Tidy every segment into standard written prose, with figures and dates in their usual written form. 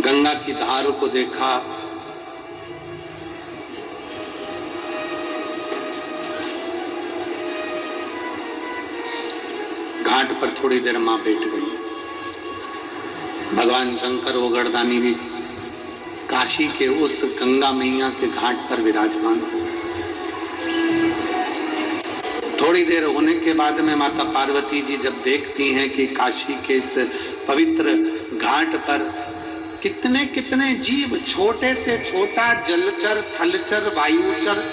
गंगा की धार को देखा, घाट पर थोड़ी देर मां बैठ गई। भगवान शंकर वो गर्दानी भी काशी के उस गंगा मैया के घाट पर विराजमान हो। थोड़ी देर होने के बाद में माता पार्वती जी जब देखती हैं कि काशी के इस पवित्र घाट पर कितने कितने जीव, छोटे से छोटा जलचर, थलचर, वायुचर,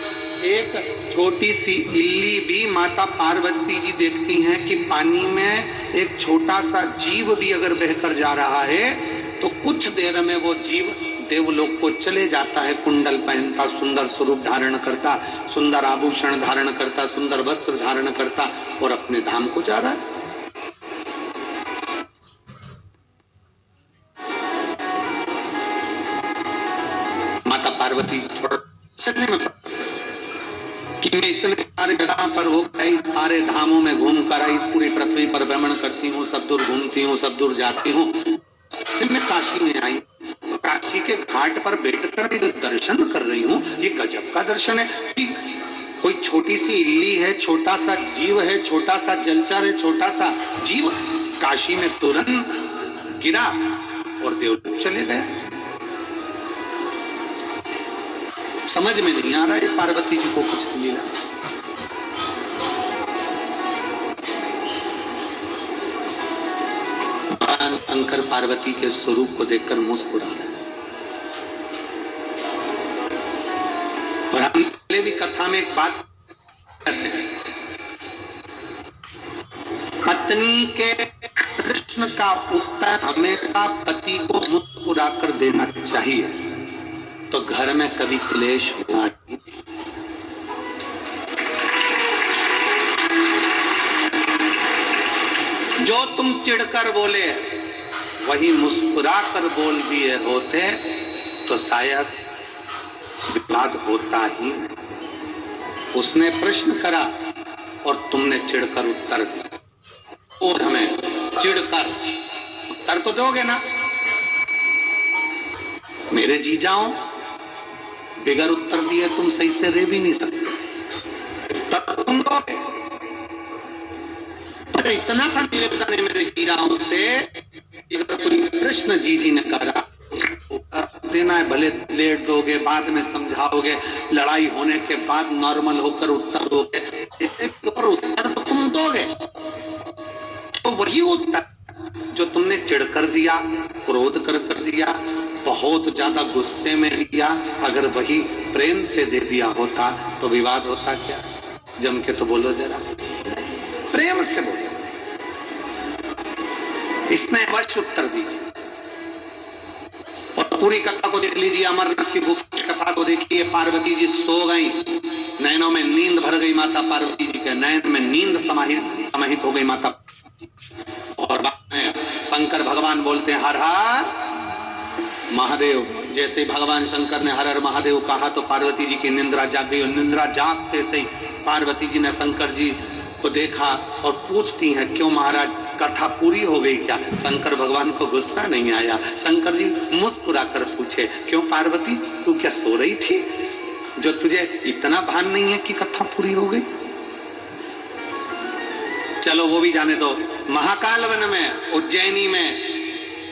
एक छोटी सी इल्ली भी माता पार्वती जी देखती हैं कि पानी में एक छोटा सा जीव भी अगर बहकर जा रहा है तो कुछ देर में वो जीव देवलोक को चले जाता है। कुंडल पहनता, सुंदर स्वरूप धारण करता, सुंदर आभूषण धारण करता, सुंदर वस्त्र धारण करता और अपने धाम को जा रहा है। माता पार्वती थोड़ा सोचने में कि मैं इतने सारे जगह पर हो गई, सारे धामों में घूम कर आई, पूरी पृथ्वी पर भ्रमण करती हूँ, सब दूर घूमती हूँ, सब दूर जाती हूँ, मैं काशी में आई, काशी के घाट पर बैठकर दर्शन कर रही हूँ। ये गजब का दर्शन है कि कोई छोटी सी इल्ली है, छोटा सा जीव है, छोटा सा जलचर है, छोटा सा जीव काशी में तुरंत गिरा और देवलोक चले गए। समझ में नहीं आ रहा है पार्वती जी को कुछ मिला। शंकर पार्वती के स्वरूप को देखकर मुस्कुरा रहे। और हम पहले भी कथा में एक बात करते हैं, पत्नी के प्रश्न का उत्तर हमेशा पति को मुस्कुराकर देना चाहिए, तो घर में कभी क्लेश हुआ नहीं। जो तुम चिढ़कर बोले वही मुस्कुराकर बोल दिए होते तो शायद विवाद होता ही नहीं। उसने प्रश्न करा और तुमने चिढ़कर उत्तर दिया, और हमें चिढ़कर उत्तर तो दोगे ना। मेरे जीजाओं, बिगर उत्तर दिए तुम सही से रह भी नहीं सकते, तब तुम दोगे। इतना सा निवेदन है मेरे जीजाओं से, अगर कोई प्रश्न जीजी ने करा देना है, भले लेट दोगे, बाद में समझाओगे, लड़ाई होने के बाद नॉर्मल होकर उत्तर दोगे, और उत्तर तो तुम दोगे। तो वही उत्तर जो तुमने चिढ़ कर दिया, क्रोध कर दिया, बहुत ज्यादा गुस्से में दिया, अगर वही प्रेम से दे दिया होता तो विवाद होता क्या? जम के तो बोलो जरा, प्रेम से बोलो, इसमें वश उत्तर दीजिए। और पूरी कथा को देख लीजिए, अमरनाथ की गुफा की कथा को देखिए। पार्वती जी सो गई, नैनों में नींद भर गई, माता पार्वती जी के नैन में नींद समाहित हो गई माता। और बाद में शंकर भगवान बोलते हैं हर हर महादेव। जैसे भगवान शंकर ने हर हर महादेव कहा तो पार्वती जी की निंद्रा जाग गई, और निंद्रा जागते से ही पार्वती जी ने शंकर जी को देखा और पूछती हैं, क्यों महाराज, कथा पूरी हो गई क्या? शंकर भगवान को गुस्सा नहीं आया। शंकर जी मुस्कुरा कर पूछे, क्यों पार्वती, तू क्या सो रही थी, जो तुझे इतना भान नहीं है कि कथा पूरी हो गई? चलो वो भी जाने दो। महाकाल वन में, उज्जैनी में,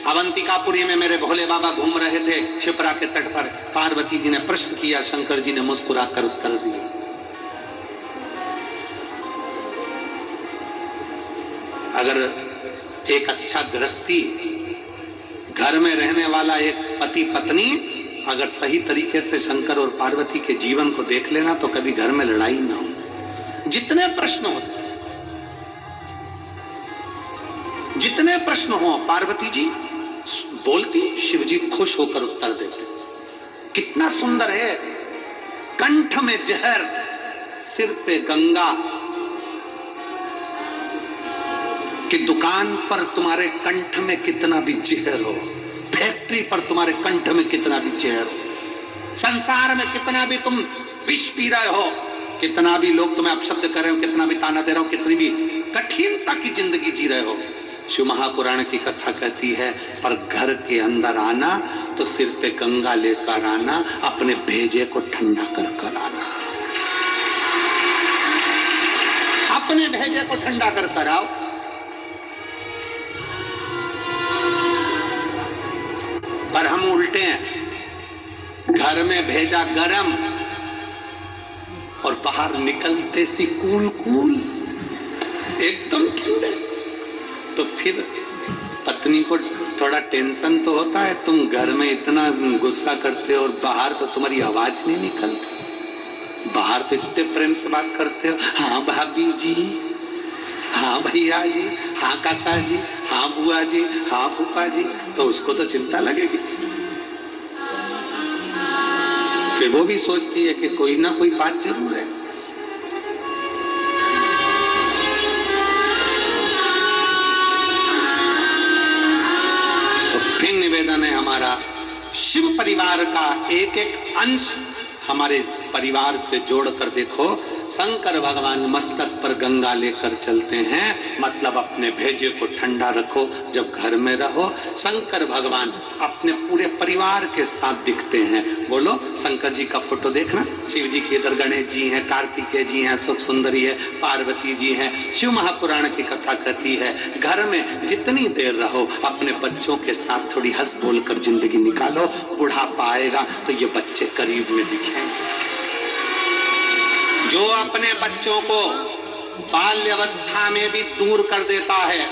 अवंतिकापुरी में मेरे भोले बाबा घूम रहे थे क्षिप्रा के तट पर। पार्वती जी ने प्रश्न किया, शंकर जी ने मुस्कुरा कर उत्तर दिया। अगर एक अच्छा गृहस्थी, घर में रहने वाला एक पति पत्नी अगर सही तरीके से शंकर और पार्वती के जीवन को देख लेना तो कभी घर में लड़ाई ना हो। जितने प्रश्न हो पार्वती जी बोलती, शिव जी खुश होकर उत्तर देते। कितना सुंदर है, कंठ में जहर, सिर पे गंगा, कि दुकान पर तुम्हारे कंठ में कितना भी जहर हो, फैक्ट्री पर तुम्हारे कंठ में कितना भी जहर हो, संसार में कितना भी तुम विष पी रहे हो, कितना भी लोग तुम्हें अपशब्द कर रहे हो, कितना भी ताना दे रहे हो, कितनी भी कठिनता की जिंदगी जी रहे हो, शिव महापुराण की कथा कहती है, पर घर के अंदर आना तो सिर पे गंगा लेकर आना, अपने भेजे को ठंडा कर कर आना, अपने भेजे को ठंडा कर कर आओ। पर हम उल्टे हैं, घर में भेजा गरम और बाहर निकलते सी कूल कूल एकदम ठंडे। तो फिर पत्नी को थोड़ा टेंशन तो होता है, तुम घर में इतना गुस्सा करते हो और बाहर तो तुम्हारी आवाज नहीं निकलती, बाहर तो इतने प्रेम से बात करते हो, हाँ भाभी जी, हाँ भैया जी, हाँ काका जी, हाँ बुआ जी, हाँ फूफा जी, तो उसको तो चिंता लगेगी। फिर वो भी सोचती है कि कोई ना कोई बात जरूर है। तो फिर निवेदन है हमारा, शिव परिवार का एक एक अंश हमारे परिवार से जोड़कर देखो। शंकर भगवान मस्तक पर गंगा लेकर चलते हैं, मतलब अपने भेजे को ठंडा रखो जब घर में रहो। शंकर भगवान अपने पूरे परिवार के साथ दिखते हैं। बोलो, शंकर जी का फोटो देखना, शिव जी के इधर गणेश जी हैं, कार्तिकेय जी हैं, सुख सुंदरी है, पार्वती जी हैं। शिव महापुराण की कथा कहती है, घर में जितनी देर रहो अपने बच्चों के साथ थोड़ी हंस बोल कर जिंदगी निकालो। बुढ़ापा आएगा तो ये बच्चे करीब में दिखेंगे। जो अपने बच्चों को बाल्यावस्था में भी दूर कर देता है,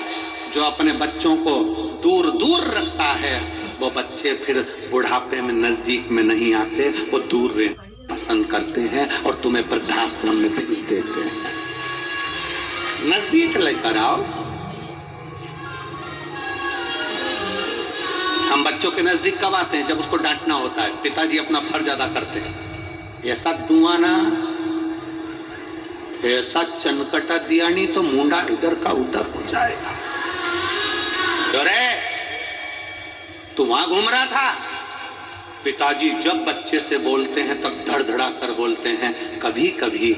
जो अपने बच्चों को दूर दूर रखता है, वो बच्चे फिर बुढ़ापे में नजदीक में नहीं आते, वो दूर रहना पसंद करते हैं और तुम्हें वृद्धाश्रम में भेज देते हैं। नजदीक लेकर आओ। हम बच्चों के नजदीक कब आते हैं? जब उसको डांटना होता है। पिताजी अपना फर्ज अदा करते हैं। ऐसा धुआं ना, ऐसा चनकटा दिया नहीं तो मुंडा इधर का उधर हो जाएगा। अरे तू वहां घूम रहा था। पिताजी जब बच्चे से बोलते हैं तब धड़धड़ा कर बोलते हैं। कभी कभी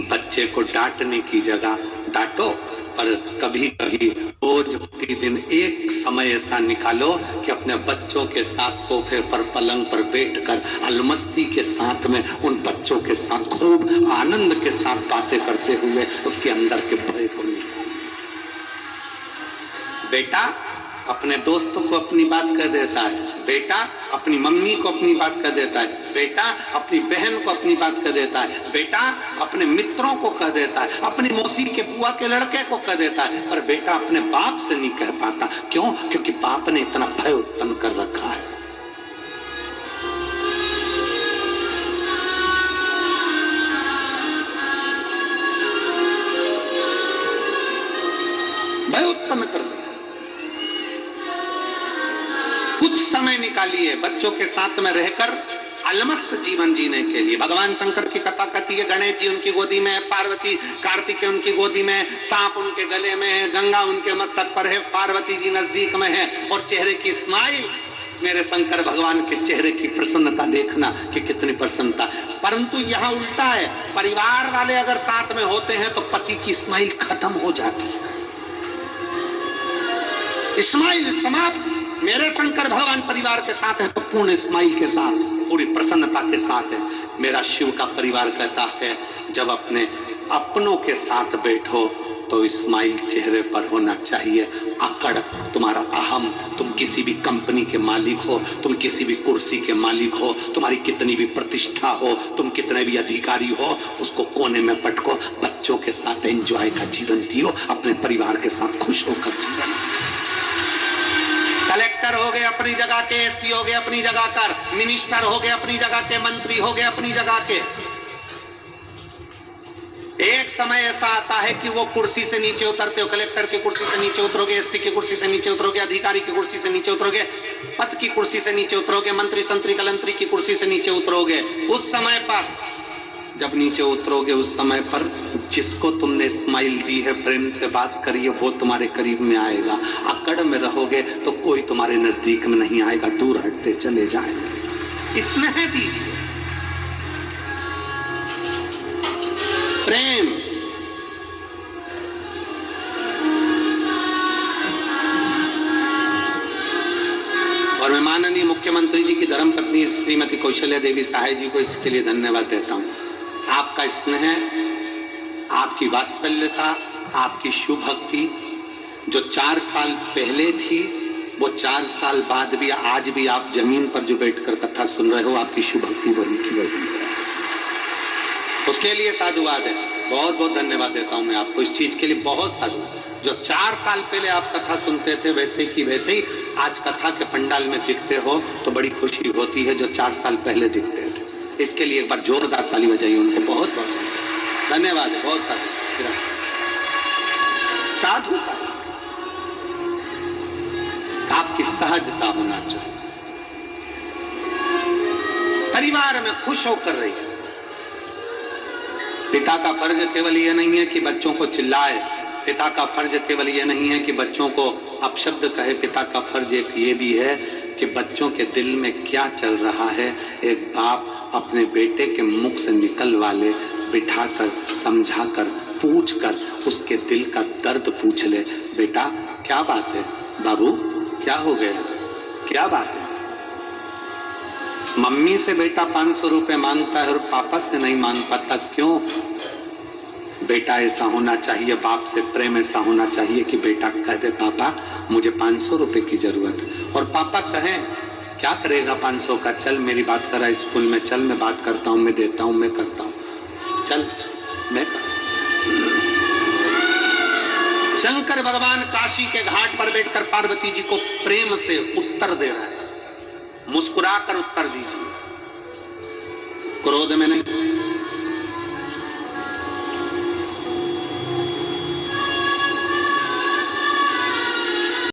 बच्चे को डांटने की जगह डांटो, पर कभी कभी रोज प्रतिदिन एक समय ऐसा निकालो कि अपने बच्चों के साथ सोफे पर पलंग पर बैठकर अलमस्ती के साथ में उन बच्चों के साथ खूब आनंद के साथ बातें करते हुए उसके अंदर के भय को निकालो। बेटा अपने दोस्तों को अपनी बात कह देता है, बेटा अपनी मम्मी को अपनी बात कह देता है, बेटा अपनी बहन को अपनी बात कह देता है, बेटा अपने मित्रों को कह देता है, अपनी मौसी के बुआ के लड़के को कह देता है, पर बेटा अपने बाप से नहीं कह पाता। क्यों? क्योंकि बाप ने इतना भय उत्पन्न कर रखा है। भय उत्पन्न कर दिया। कुछ समय निकालिए बच्चों के साथ में रहकर अलमस्त जीवन जीने के लिए। भगवान शंकर की कथा कहती है, गणेश जी उनकी गोदी में है, पार्वती कार्तिकेय उनकी गोदी में, सांप उनके गले में है, गंगा उनके मस्तक पर है, पार्वती जी नजदीक में है, और चेहरे की स्माइल, मेरे शंकर भगवान के चेहरे की प्रसन्नता देखना कि कितनी प्रसन्नता। परंतु यहाँ उल्टा है, परिवार वाले अगर साथ में होते हैं तो पति की स्माइल खत्म हो जाती है, स्माइल समाप्त। मेरे शंकर भगवान परिवार के साथ है तो पूर्ण स्माइल के साथ, पूरी प्रसन्नता के साथ है। मेरा शिव का परिवार कहता है, जब अपने अपनों के साथ बैठो तो स्माइल चेहरे पर होना चाहिए। अकड़, तुम्हारा अहम, तुम किसी भी कंपनी के मालिक हो, तुम किसी भी कुर्सी के मालिक हो, तुम्हारी कितनी भी प्रतिष्ठा हो, तुम कितने भी अधिकारी हो, उसको कोने में पटको। बच्चों के साथ एंजॉय का जीवन जियो, अपने परिवार के साथ खुश होकर जीवन। कलेक्टर हो गए अपनी जगह के, एसपी हो गए अपनी जगह कर, मिनिस्टर हो गए अपनी जगह के, मंत्री हो गए अपनी जगह के। एक समय ऐसा आता है कि वो कुर्सी से नीचे उतरते हो, कलेक्टर की कुर्सी से नीचे उतरोगे, एसपी की कुर्सी से नीचे उतरोगे, अधिकारी की कुर्सी से नीचे उतरोगे, पद की कुर्सी से नीचे उतरोगे, मंत्री संतरी कलंतरी की कुर्सी से नीचे उतरोगे। उस समय पर जब नीचे उतरोगे, उस समय पर जिसको तुमने स्माइल दी है, प्रेम से बात करी है, वो तुम्हारे करीब में आएगा। अकड़ में रहोगे तो कोई तुम्हारे नजदीक में नहीं आएगा, दूर हटते चले जाएंगे। स्नेह दीजिए, प्रेम। और मैं माननीय मुख्यमंत्री जी की धर्मपत्नी श्रीमती कौशल्या देवी सहाय जी को इसके लिए धन्यवाद देता हूँ। आपका स्नेह, आपकी वात्सल्यता, आपकी शुभ भक्ति जो 4 साल पहले थी, वो 4 साल बाद भी आज भी आप जमीन पर जो बैठकर कथा सुन रहे हो, आपकी शुभ भक्ति वही की वही है। उसके लिए साधुवाद है, बहुत बहुत धन्यवाद देता हूं मैं आपको इस चीज के लिए, बहुत साधुवाद। जो 4 साल पहले आप कथा सुनते थे वैसे की वैसे ही आज कथा के पंडाल में दिखते हो तो बड़ी खुशी होती है, जो 4 साल पहले दिखते थे। इसके लिए एक बार जोरदार ताली बजाइए उनको, बहुत बहुत धन्यवाद है, बहुत साधुता आपकी सहजता होना चाहिए। परिवार में खुश होकर रहिए। पिता का फर्ज केवल यह नहीं है कि बच्चों को चिल्लाए, पिता का फर्ज केवल यह नहीं है कि बच्चों को अपशब्द कहे, पिता का फर्ज एक ये भी है कि बच्चों के दिल में क्या चल रहा है एक बाप अपने बेटे के मुख से निकलवा ले, बिठाकर समझाकर पूछकर उसके दिल का दर्द पूछ ले। बेटा क्या बात है, बाबू क्या हो गया, क्या बात है। मम्मी से बेटा 500 रुपए मांगता है और पापा से नहीं मांग पाता, क्यों? बेटा ऐसा होना चाहिए, बाप से प्रेम ऐसा होना चाहिए कि बेटा कह दे पापा मुझे 500 रुपए की जरूरत है, और पापा कहे क्या करेगा 500 का, चल मेरी बात करा स्कूल में, चल मैं बात करता हूँ, मैं देता हूँ, मैं करता हूँ, चल मैं। शंकर भगवान काशी के घाट पर बैठकर पार्वती जी को प्रेम से उत्तर दे रहा है, मुस्कुराकर उत्तर दीजिए, क्रोध में नहीं।